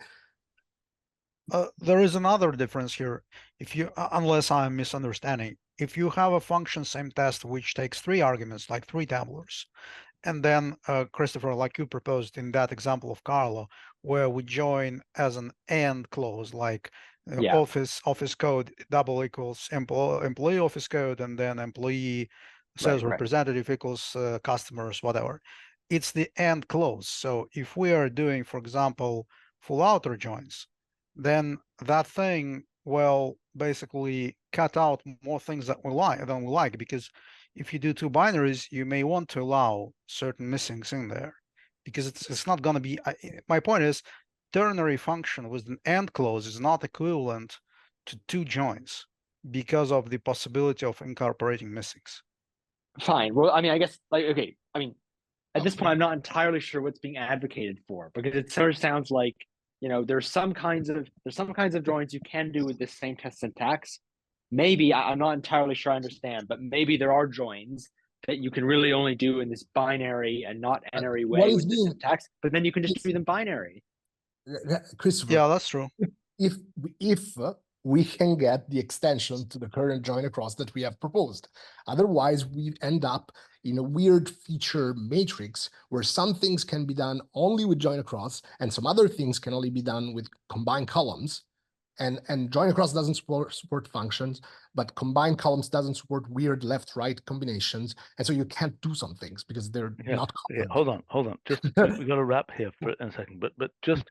there is another difference here. If you, unless I'm misunderstanding, if you have a function same test which takes 3 arguments, like 3 tabulars, and then Christopher, like you proposed in that example of Carlo, where we join as an AND clause, like Yeah. office code double equals employee office code, and then employee sales Right. representative equals customers, whatever. It's the AND clause. So if we are doing, for example, full outer joins, then that thing will basically cut out more things that we like, because if you do 2 binaries, you may want to allow certain missings in there, because it's not going to be. My point is, ternary function with an AND clause is not equivalent to 2 joins because of the possibility of incorporating missings. Fine. Well, I mean, I guess like okay. I mean, at this point, I'm not entirely sure what's being advocated for, because it sort of sounds like, you know, there's some kinds of joins you can do with this same test syntax. Maybe I'm not entirely sure I understand, but maybe there are joins that you can really only do in this binary and not n-ary way with the syntax, but then you can just do them binary. Christopher, Yeah, that's true. if we can get the extension to the current join across that we have proposed. Otherwise, we end up in a weird feature matrix where some things can be done only with join across and some other things can only be done with combined columns. And join across doesn't support functions, but combined columns doesn't support weird left-right combinations. And so you can't do some things because they're not Yeah, hold on. Just we got to wrap here for in a second. But just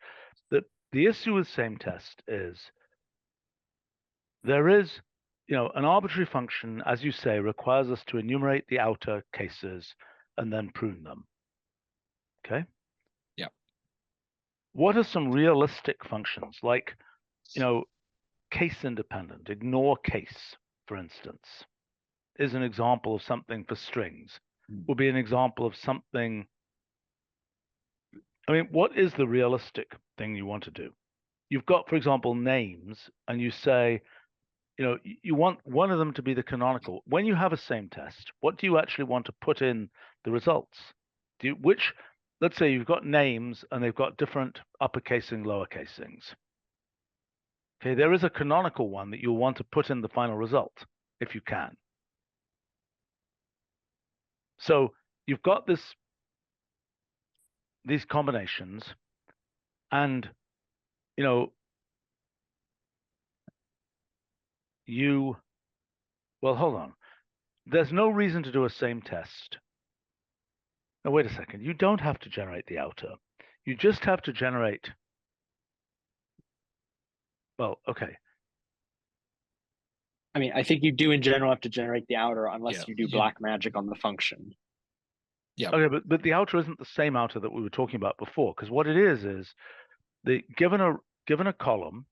the issue with same test is there is, you know, an arbitrary function, as you say, requires us to enumerate the outer cases and then prune them. Okay. Yeah. What are some realistic functions like, you know, case independent, ignore case, for instance, is an example of something for strings, would be an example of something. I mean, what is the realistic thing you want to do? You've got, for example, names, and you say, you know, you want one of them to be the canonical. When you have a same test, what do you actually want to put in the results? Let's say you've got names and they've got different uppercasing, lowercasings. Okay, there is a canonical one that you'll want to put in the final result if you can. So you've got these combinations, and you know, well, hold on. There's no reason to do a same test. Now, wait a second. You don't have to generate the outer. You just have to generate. Well, okay. I mean, I think you do in general have to generate the outer unless you do yeah. black magic on the function. Yeah. Okay, but the outer isn't the same outer that we were talking about before, because what it is given a column,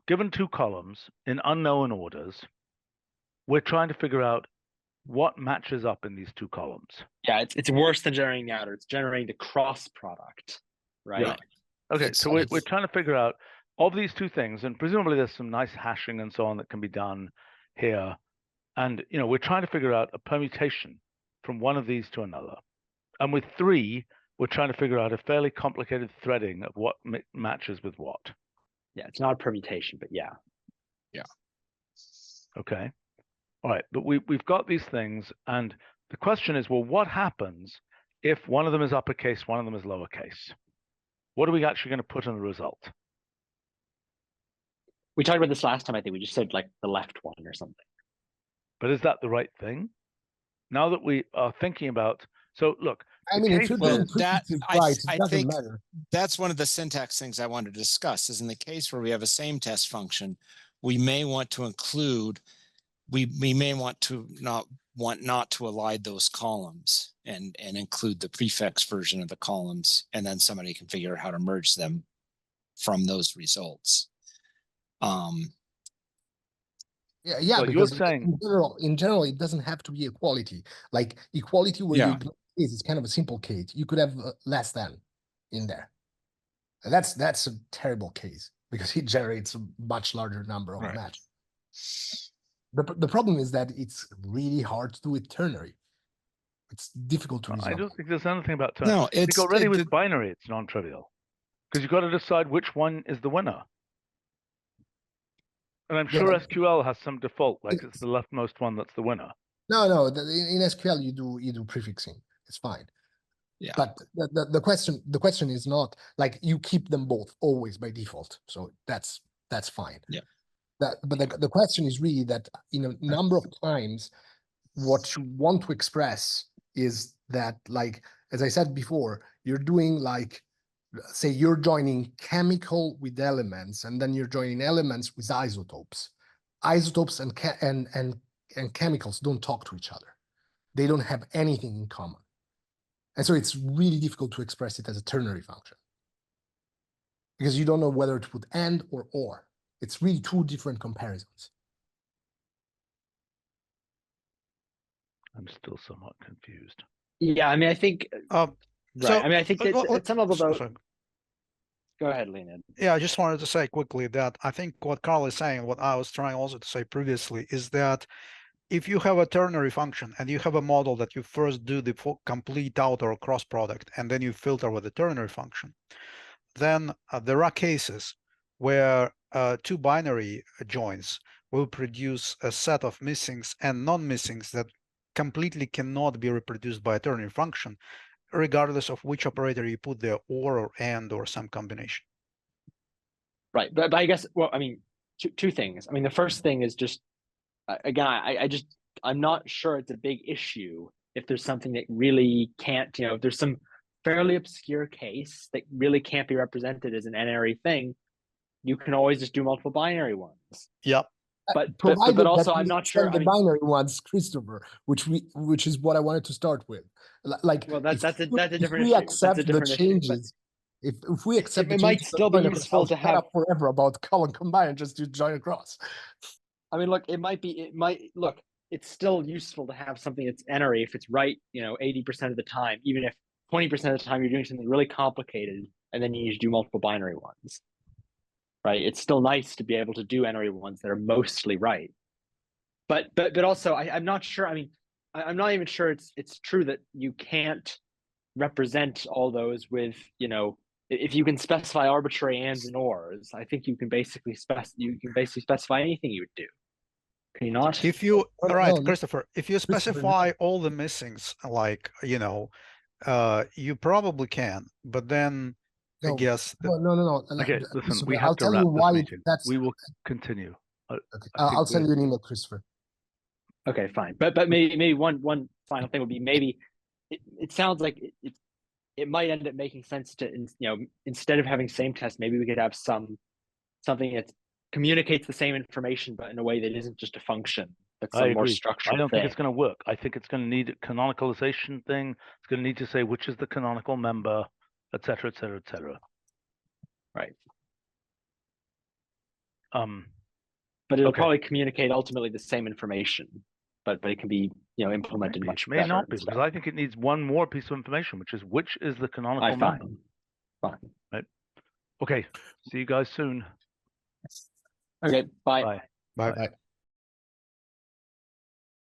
given 2 columns in unknown orders, we're trying to figure out what matches up in these 2 columns. Yeah, it's worse than generating the outer. It's generating the cross product, right? Yeah. Okay, so we're trying to figure out of these 2 things, and presumably there's some nice hashing and so on that can be done here. And you know, we're trying to figure out a permutation from one of these to another. And with 3, we're trying to figure out a fairly complicated threading of what matches with what. Yeah, it's not a permutation, but yeah. Yeah. Okay. All right, but we've got these things, and the question is, well, what happens if one of them is uppercase, one of them is lowercase? What are we actually going to put in the result? We talked about this last time, I think. We just said like the left one or something. But is that the right thing? Now that we are thinking about, so look, I mean, if you're doing right, it doesn't matter. That's one of the syntax things I wanted to discuss, is in the case where we have a same test function, we may want to include, we may want to not to align those columns and include the prefix version of the columns, and then somebody can figure out how to merge them from those results. Yeah, well, because you're saying in general, it doesn't have to be equality. Like equality where you ignore case is kind of a simple case. You could have less than in there. And that's a terrible case because it generates a much larger number of match. The problem is that it's really hard to do with ternary. It's difficult to resolve. I don't think there's anything about ternary. No, it's already with binary, it's non-trivial because you've got to decide which one is the winner. And I'm Yeah. sure SQL has some default, like it's the leftmost one that's the winner. No, in SQL you do prefixing. It's fine. Yeah. But the question is not like you keep them both always by default. So that's fine. Yeah. But the question is really that in a number of times, what you want to express is that, like, as I said before, you're doing like, say you're joining chemical with elements, and then you're joining elements with isotopes. Isotopes and chemicals don't talk to each other. They don't have anything in common. And so it's really difficult to express it as a ternary function, because you don't know whether to put and or. It's really two different comparisons. I'm still somewhat confused. Yeah, I mean, I think right. So, I mean, I think that at some level, though. so- Go ahead, Leonid. Yeah, I just wanted to say quickly that I think what Carl is saying, what I was trying also to say previously, is that if you have a ternary function and you have a model that you first do the complete out or cross product, and then you filter with the ternary function, then there are cases where two binary joins will produce a set of missings and non-missings that completely cannot be reproduced by a ternary function, regardless of which operator you put there, or and, or some combination. Right, but I guess, well, I mean, two things. I mean, the first thing is just, again, I'm not sure it's a big issue if there's something that really can't, if there's some fairly obscure case that really can't be represented as an n-ary thing, you can always just do multiple binary ones. Yep. But also, I'm not sure. The binary ones, Christopher, which is what I wanted to start with. Like, well, that's a different issue. If we accept the changes, if we accept the it changes, might still be useful to have forever about column combine and just do join across. I mean, look, look. It's still useful to have something that's n-ary if it's right, 80% of the time, even if 20% of the time you're doing something really complicated and then you need to do multiple binary ones. Right? It's still nice to be able to do n-ary ones that are mostly right. But also, I'm not sure. I mean, I'm not even sure it's true that you can't represent all those with, if you can specify arbitrary ands and ors. I think you can basically specify anything you would do. Can you not? If you, all right, no, Christopher, if you specify all the missings, like, you probably can, but then I guess. No. Okay, listen, we I'll have to tell wrap you this why meeting. that's. We will continue. Okay. I'll send you an email, Christopher. Okay, fine. But maybe one final thing would be, maybe it sounds like it might end up making sense to, instead of having same test, maybe we could have something that communicates the same information, but in a way that isn't just a function. That's a more structured I don't thing. think it's going to work. I think it's going to need a canonicalization thing. It's going to need to say which is the canonical member, et cetera, et cetera, et cetera. Right. But it'll probably communicate ultimately the same information, but it can be implemented Maybe. much It may better. not be, because I think it needs one more piece of information, which is the canonical member. Fine. Right. Okay. See you guys soon. Okay. Bye. Bye. Bye. Bye.